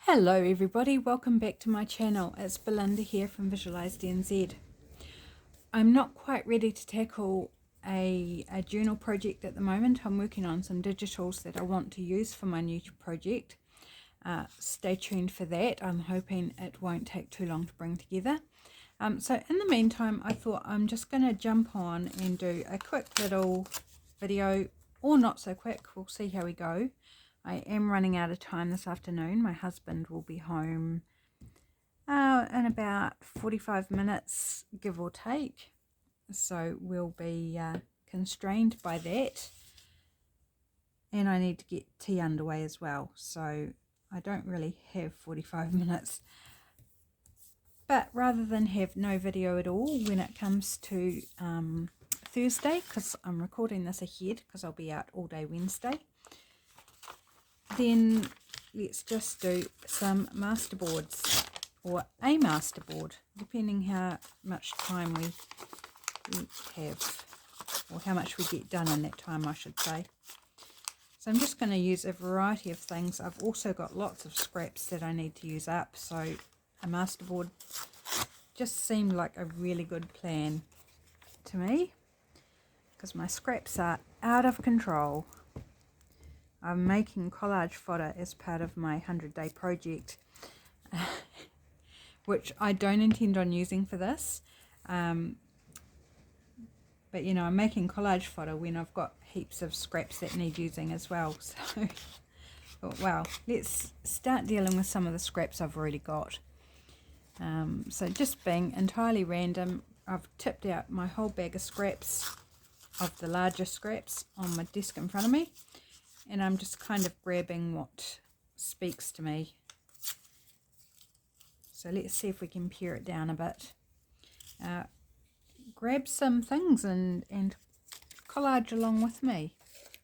Hello everybody, welcome back to my channel. It's Belinda here from Visualized NZ. I'm not quite ready to tackle a journal project at the moment. I'm working on some digitals that I want to use for my new project. Stay tuned for that. I'm hoping it won't take too long to bring together. So in the meantime, I thought I'm just going to jump on and do a quick little video, or not so quick. We'll see how we go. I am running out of time this afternoon. My husband will be home in about 45 minutes, give or take. So we'll be constrained by that. And I need to get tea underway as well. So I don't really have 45 minutes. But rather than have no video at all when it comes to Thursday, because I'm recording this ahead because I'll be out all day Wednesday, then let's just do some masterboards, or a masterboard, depending how much time we have, or how much we get done in that time, I should say. So I'm just going to use a variety of things. I've also got lots of scraps that I need to use up, so a masterboard just seemed like a really good plan to me, because my scraps are out of control. I'm making collage fodder as part of my 100-day project, which I don't intend on using for this. But you know, I'm making collage fodder when I've got heaps of scraps that need using as well. So, thought, well, let's start dealing with some of the scraps I've already got. So just being entirely random, I've tipped out my whole bag of scraps, of the larger scraps, on my desk in front of me. And I'm just kind of grabbing what speaks to me. So let's see if we can pare it down a bit. Grab some things and collage along with me.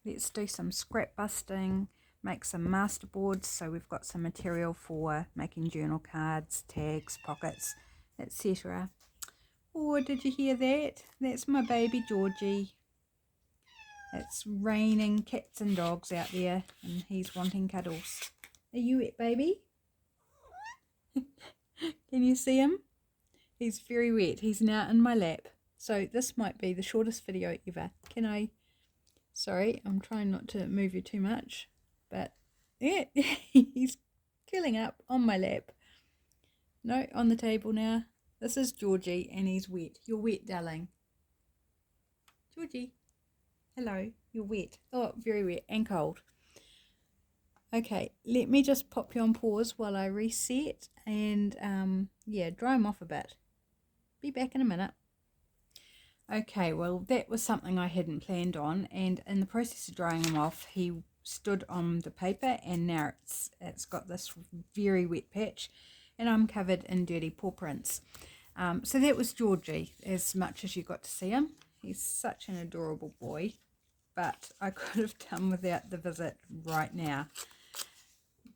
Let's do some scrapbusting, make some masterboards, so we've got some material for making journal cards, tags, pockets, etc. Oh, did you hear that? That's my baby Georgie. It's raining cats and dogs out there, and he's wanting cuddles. Are you wet, baby? Can you see him? He's very wet. He's now in my lap. So this might be the shortest video ever. Can I? Sorry, I'm trying not to move you too much. But yeah, he's curling up on my lap. No, on the table now. This is Georgie, and he's wet. You're wet, darling. Georgie. Hello, you're wet. Oh, very wet and cold. Okay, let me just pop you on pause while I reset and yeah, dry him off a bit. Be back in a minute. Okay, well, that was something I hadn't planned on, and in the process of drying him off, he stood on the paper, and now it's got this very wet patch, and I'm covered in dirty paw prints. So that was Georgie, as much as you got to see him. He's such an adorable boy. But I could have done without the visit right now.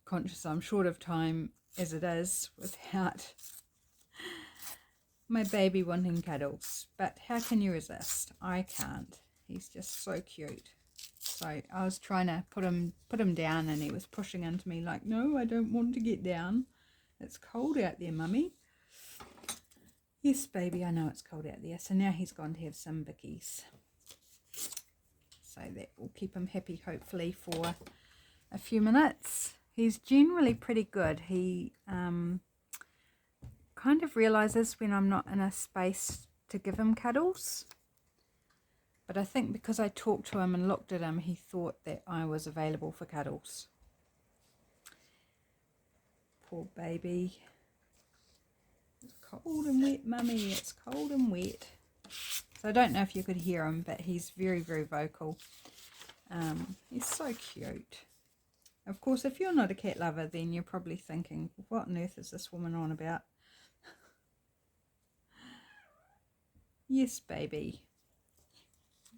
Conscious I'm short of time as it is without my baby wanting cuddles. But how can you resist? I can't. He's just so cute. So I was trying to put him down, and he was pushing into me like, no, I don't want to get down. It's cold out there, mummy. Yes, baby, I know it's cold out there. So now he's gone to have some bickies. So that will keep him happy, hopefully, for a few minutes. He's generally pretty good. He kind of realizes when I'm not in a space to give him cuddles. But I think because I talked to him and looked at him, he thought that I was available for cuddles. Poor baby. It's cold and wet, mummy. It's cold and wet. So I don't know if you could hear him, but he's very, very vocal. He's so cute. Of course, if you're not a cat lover, then you're probably thinking, what on earth is this woman on about? Yes, baby.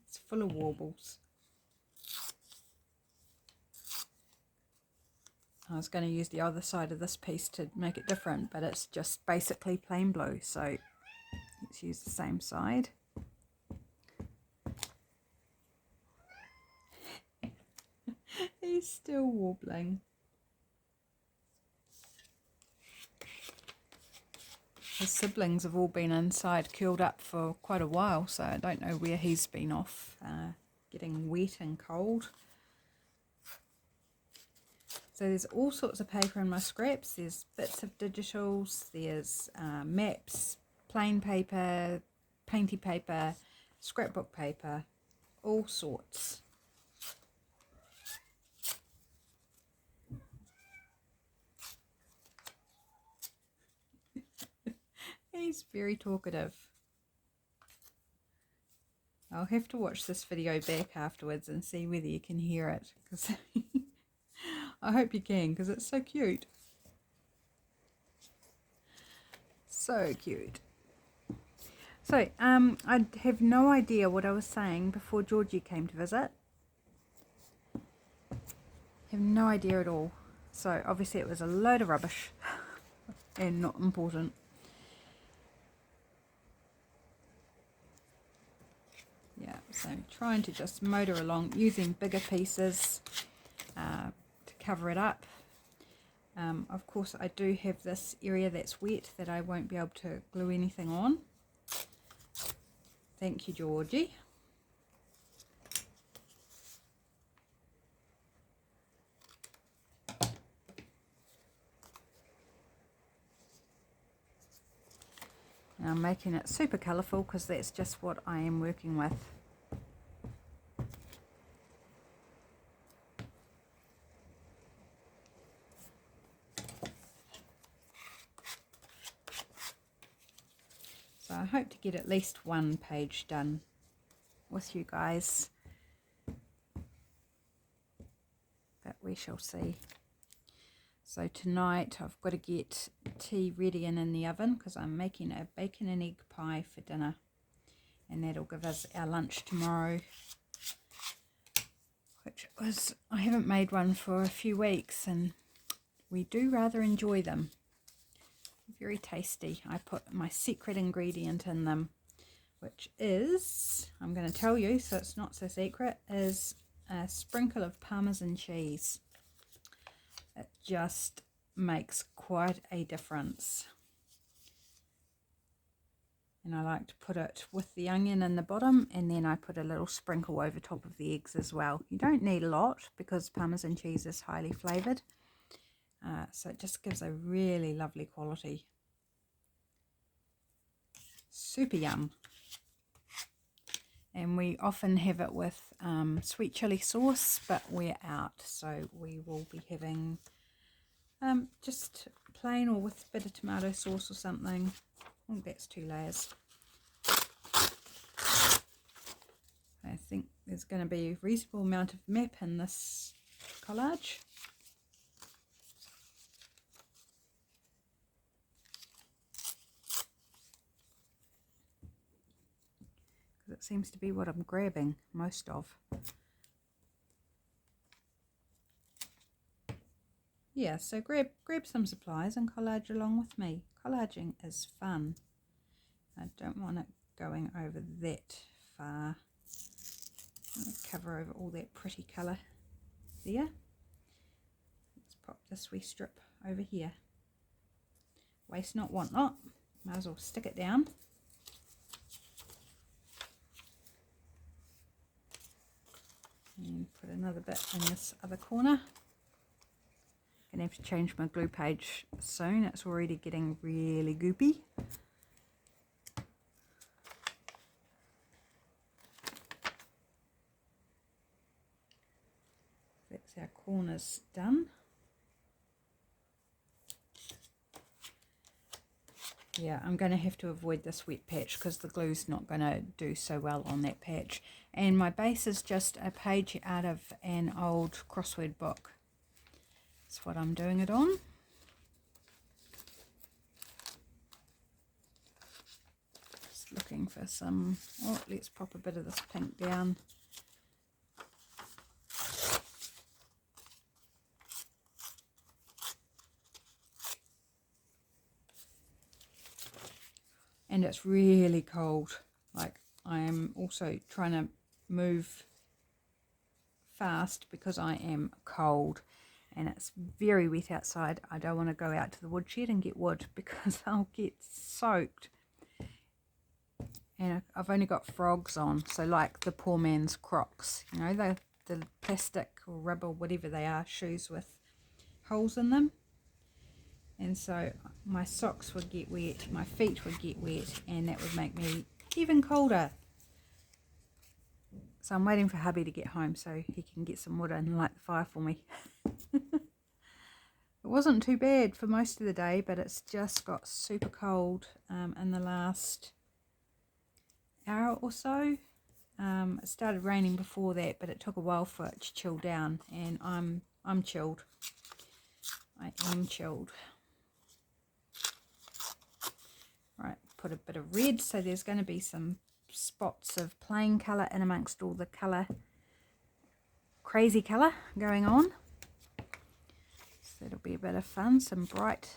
It's full of warbles. I was going to use the other side of this piece to make it different, but it's just basically plain blue. So let's use the same side. He's still warbling. his siblings have all been inside curled up for quite a while, so I don't know where he's been off getting wet and cold. So there's all sorts of paper in my scraps. There's bits of digitals, there's maps, plain paper, painty paper, scrapbook paper, all sorts. He's very talkative. I'll have to watch this video back afterwards and see whether you can hear it, because I hope you can, because it's so cute. So cute. So, I have no idea what I was saying before Georgie came to visit. Have no idea at all. So, obviously it was a load of rubbish and not important. Yeah, so trying to just motor along using bigger pieces to cover it up. Of course, I do have this area that's wet that I won't be able to glue anything on. Thank you, Georgie. Now I'm making it super colourful because that's just what I am working with. So I hope to get at least one page done with you guys, but we shall see. So tonight I've got to get tea ready and in the oven because I'm making a bacon and egg pie for dinner, and that'll give us our lunch tomorrow, which was, I haven't made one for a few weeks and we do rather enjoy them. Very tasty. I put my secret ingredient in them, which is, I'm going to tell you so it's not so secret, is a sprinkle of Parmesan cheese. It just makes quite a difference. And I like to put it with the onion in the bottom, and then I put a little sprinkle over top of the eggs as well. You don't need a lot because Parmesan cheese is highly flavoured. So it just gives a really lovely quality. Super yum. And we often have it with sweet chili sauce, but we're out, so we will be having just plain or with a bit of tomato sauce or something. Oh, that's 2 layers. I think there's going to be a reasonable amount of map in this collage. It seems to be what I'm grabbing most of. Yeah, so grab some supplies and collage along with me. Collaging is fun. I don't want it going over that far. I'll cover over all that pretty colour there. Let's pop this wee strip over here. Waste not, want not. Might as well stick it down. And put another bit in this other corner. Gonna have to change my glue page soon. It's already getting really goopy. That's our corners done. Yeah, I'm going to have to avoid this wet patch because the glue's not going to do so well on that patch. And my base is just a page out of an old crossword book. That's what I'm doing it on. Just looking for some, oh, let's pop a bit of this pink down. And it's really cold. Like, I am also trying to move fast because I am cold, and it's very wet outside. I don't want to go out to the woodshed and get wood because I'll get soaked. And I've only got frogs on, so like the poor man's Crocs, you know, the plastic or rubber, whatever they are, shoes with holes in them. And so my socks would get wet, my feet would get wet, and that would make me even colder. So I'm waiting for hubby to get home so he can get some wood and light the fire for me. It wasn't too bad for most of the day, but it's just got super cold in the last hour or so. It started raining before that, but it took a while for it to chill down, and I'm chilled. I am chilled. Right, put a bit of red, so there's going to be some spots of plain colour in amongst all the colour, crazy colour going on. So it'll be a bit of fun, some bright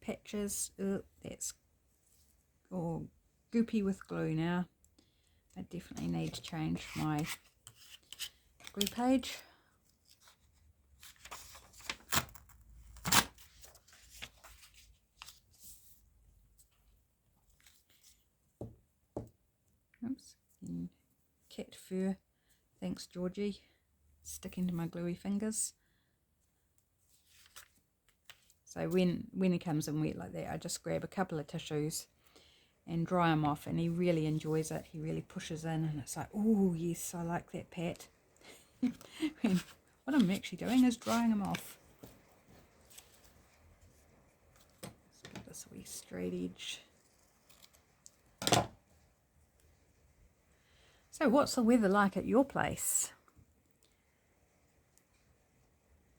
patches. That's all goopy with glue now. I definitely need to change my glue page. Oops, cat fur. Thanks, Georgie. Sticking to my gluey fingers. So when he comes in wet like that, I just grab a couple of tissues and dry him off, and he really enjoys it. He really pushes in, and it's like, oh yes, I like that, Pat. When what I'm actually doing is drying him off. Let's get this wee straight edge. So what's the weather like at your place?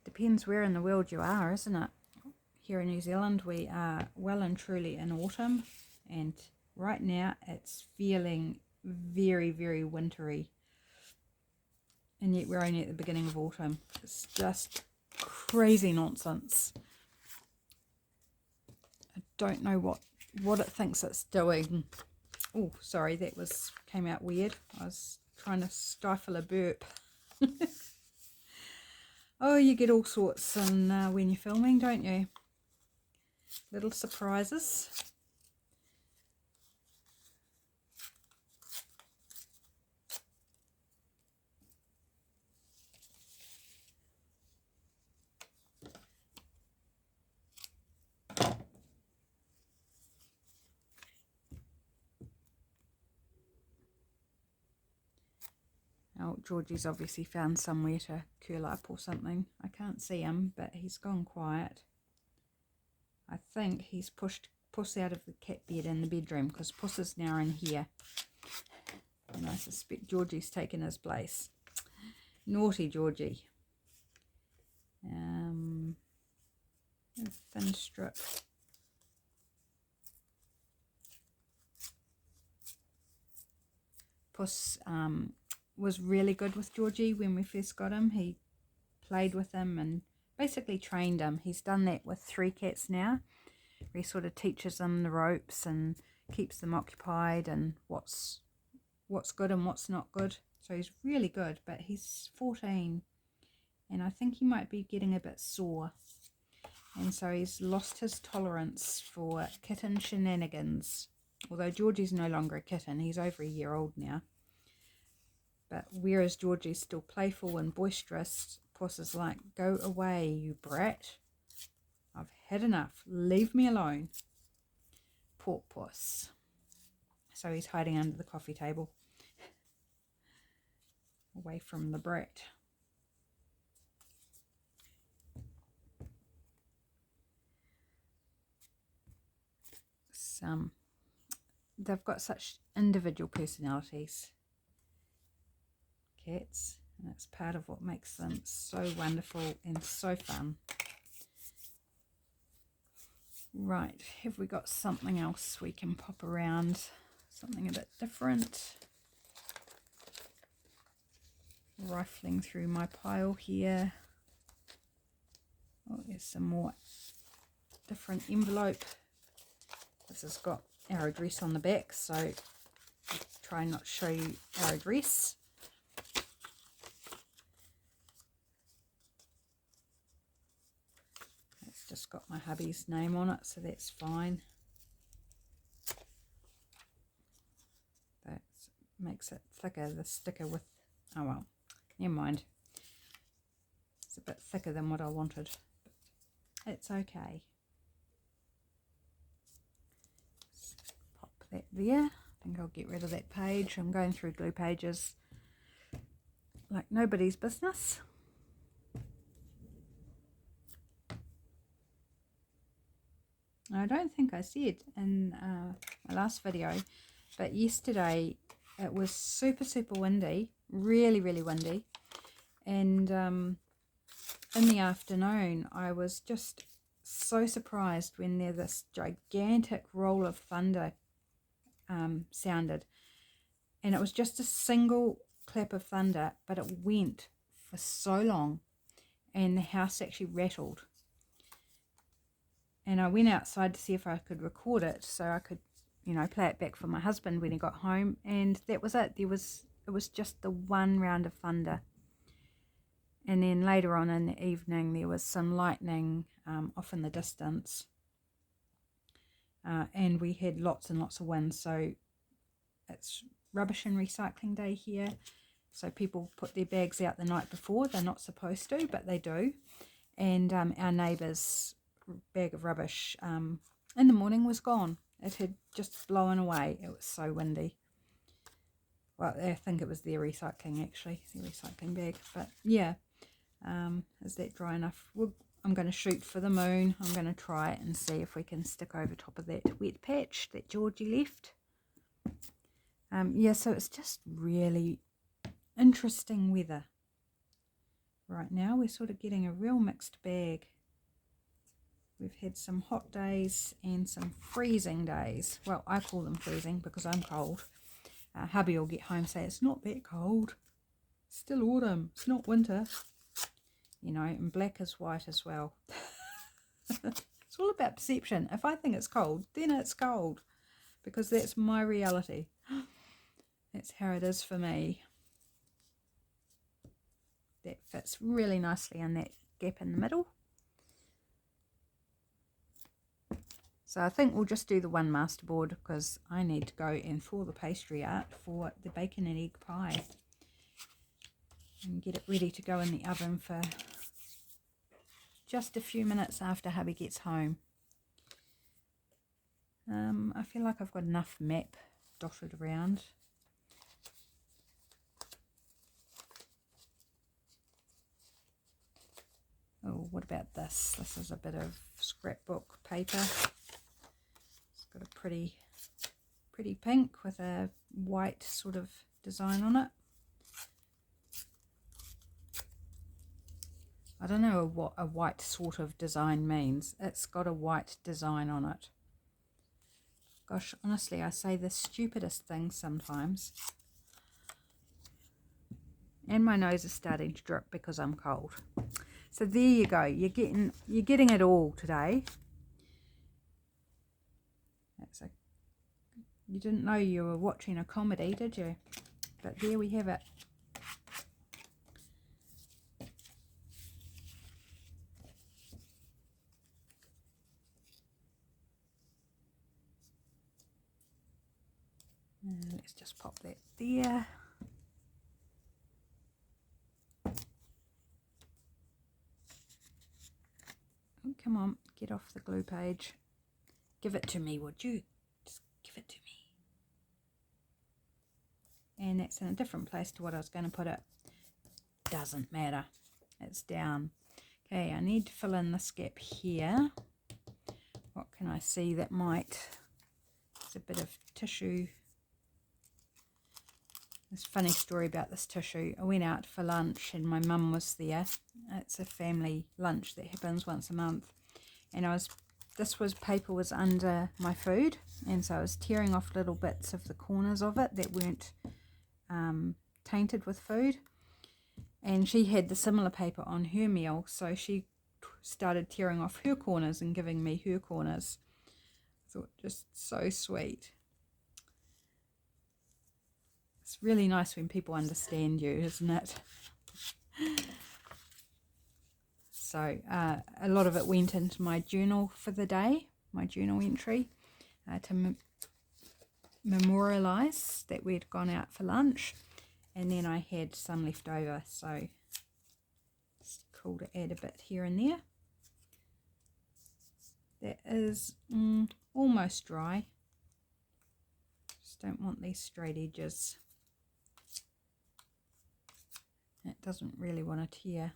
Depends where in the world you are, isn't it? Here in New Zealand we are well and truly in autumn, and right now it's feeling very, very wintry, and yet we're only at the beginning of autumn. It's just crazy nonsense. I don't know what it thinks it's doing. Oh, sorry, that came out weird. I was trying to stifle a burp. Oh, you get all sorts when you're filming, don't you? Little surprises. Oh, Georgie's obviously found somewhere to curl up or something. I can't see him, but he's gone quiet. I think he's pushed Puss out of the cat bed in the bedroom, because Puss is now in here. And I suspect Georgie's taken his place. Naughty Georgie. A thin strip. Puss was really good with Georgie when we first got him. He played with him and basically trained him. He's done that with 3 cats now. He sort of teaches them the ropes and keeps them occupied and what's good and what's not good. So he's really good, but he's 14 and I think he might be getting a bit sore. And so he's lost his tolerance for kitten shenanigans. Although Georgie's no longer a kitten, he's over a year old now. But whereas Georgie's still playful and boisterous, Puss is like, go away, you brat. I've had enough. Leave me alone. Poor Puss. So he's hiding under the coffee table. Away from the brat. They've got such individual personalities, cats, and it's part of what makes them so wonderful and so fun. Right, have we got something else we can pop around? Something a bit different. Rifling through my pile here. Oh, there's some more different envelope. This has got our address on the back, so I'll try and not show you our address. just got my hubby's name on it, so that's fine. That makes it thicker, the sticker with, oh well, never mind. It's a bit thicker than what I wanted, but it's okay. Just pop that there. I think I'll get rid of that page. I'm going through glue pages like nobody's business. I don't think I said in my last video, but yesterday it was super windy, really windy, and in the afternoon I was just so surprised when there this gigantic roll of thunder sounded, and it was just a single clap of thunder, but it went for so long and the house actually rattled. And I went outside to see if I could record it so I could, you know, play it back for my husband when he got home. And that was it. It was just the one round of thunder. And then later on in the evening, there was some lightning off in the distance. And we had lots and lots of wind. So it's rubbish and recycling day here. So people put their bags out the night before. They're not supposed to, but they do. And our neighbours' bag of rubbish in the morning was gone. It had just blown away. It was so windy. Well, I think it was their recycling, actually, their recycling bag. But yeah, is that dry enough? I'm going to shoot for the moon. I'm going to try it and see if we can stick over top of that wet patch that Georgie left. Yeah, so it's just really interesting weather right now. We're sort of getting a real mixed bag. We've had some hot days and some freezing days. Well, I call them freezing because I'm cold. Hubby will get home and say, it's not that cold. It's still autumn. It's not winter. You know, and black is white as well. It's all about perception. If I think it's cold, then it's cold. Because that's my reality. That's how it is for me. That fits really nicely in that gap in the middle. So I think we'll just do the one masterboard because I need to go and thaw the pastry out for the bacon and egg pie. And get it ready to go in the oven for just a few minutes after hubby gets home. I feel like I've got enough map dotted around. Oh, what about this? This is a bit of scrapbook paper. Got a pretty pink with a white sort of design on it. I don't know what a white sort of design means. It's got a white design on it. Gosh, honestly, I say the stupidest things sometimes. And my nose is starting to drip because I'm cold. So there you go. You're getting it all today. You didn't know you were watching a comedy, did you? But there we have it. And let's just pop that there. Oh, come on, get off the glue page. Give it to me, would you? Just give it to me. And that's in a different place to what I was going to put it. Doesn't matter. It's down. Okay, I need to fill in this gap here. What can I see that might... There's a bit of tissue. There's a funny story about this tissue. I went out for lunch and my mum was there. It's a family lunch that happens once a month. And paper was under my food, and so I was tearing off little bits of the corners of it that weren't tainted with food. And she had the similar paper on her meal, so she started tearing off her corners and giving me her corners. I thought, just so sweet. It's really nice when people understand you, isn't it? So a lot of it went into my journal for the day, my journal entry, to memorialise that we'd gone out for lunch, and then I had some left over, so it's cool to add a bit here and there. That is almost dry. Just don't want these straight edges. It doesn't really want to tear.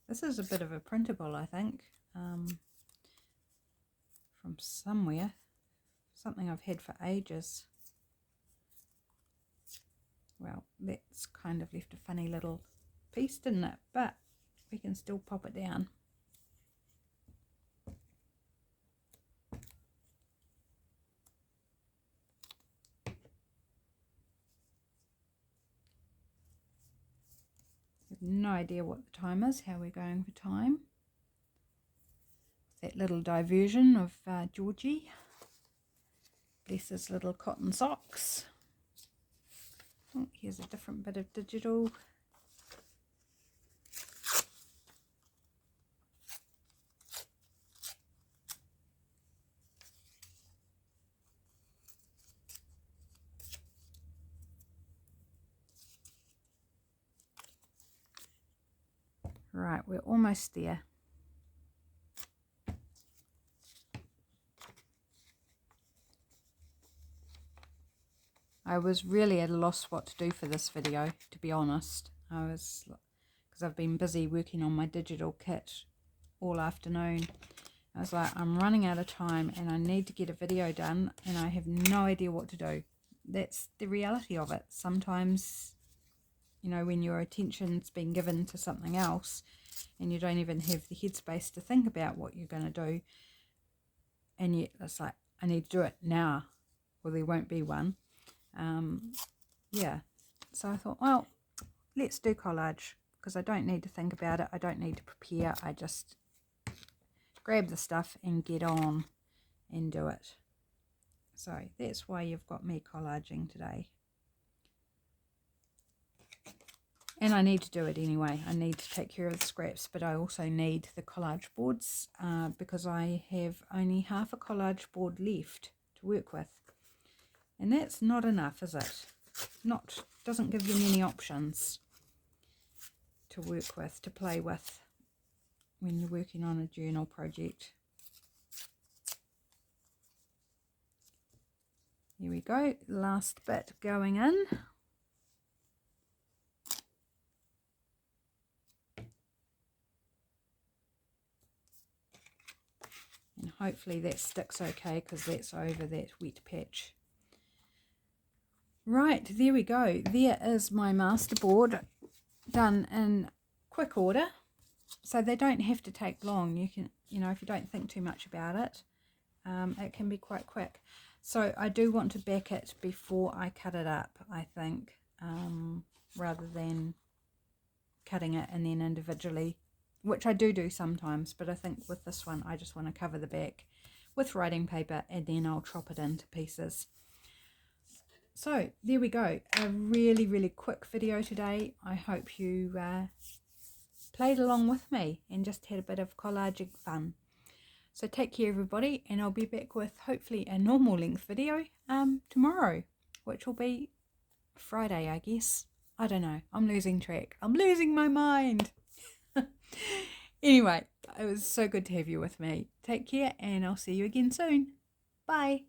This is a bit of a printable, I think, from somewhere. Something I've had for ages. Well, that's kind of left a funny little piece, didn't it? But we can still pop it down. No idea what the time is, how we're going for time. That little diversion of Georgie. Bless his little cotton socks. Oh, here's a different bit of digital. Right, we're almost there. I was really at a loss what to do for this video, to be honest. Because I've been busy working on my digital kit all afternoon. I was like, I'm running out of time and I need to get a video done and I have no idea what to do. That's the reality of it. Sometimes, you know, when your attention's been given to something else and you don't even have the headspace to think about what you're going to do, and yet it's like, I need to do it now or there won't be one. Yeah, so I thought, well, let's do collage, because I don't need to think about it, I don't need to prepare, I just grab the stuff and get on and do it. So that's why you've got me collaging today. And I need to do it anyway. I need to take care of the scraps, but I also need the collage boards because I have only half a collage board left to work with. And that's not enough, is it? Doesn't give you many options to work with, to play with when you're working on a journal project. Here we go, last bit going in. And hopefully that sticks okay, because that's over that wet patch. Right, there we go. There is my masterboard done in quick order. So they don't have to take long. You can, you know, if you don't think too much about it, it can be quite quick. So I do want to back it before I cut it up, I think, rather than cutting it and then individually, which I do sometimes, but I think with this one I just want to cover the back with writing paper and then I'll chop it into pieces. So there we go, a really quick video today. I hope you played along with me and just had a bit of collaging fun. So take care everybody, and I'll be back with hopefully a normal length video tomorrow, which will be Friday, I guess. I don't know, I'm losing track, I'm losing my mind. Anyway, it was so good to have you with me. Take care and I'll see you again soon. Bye.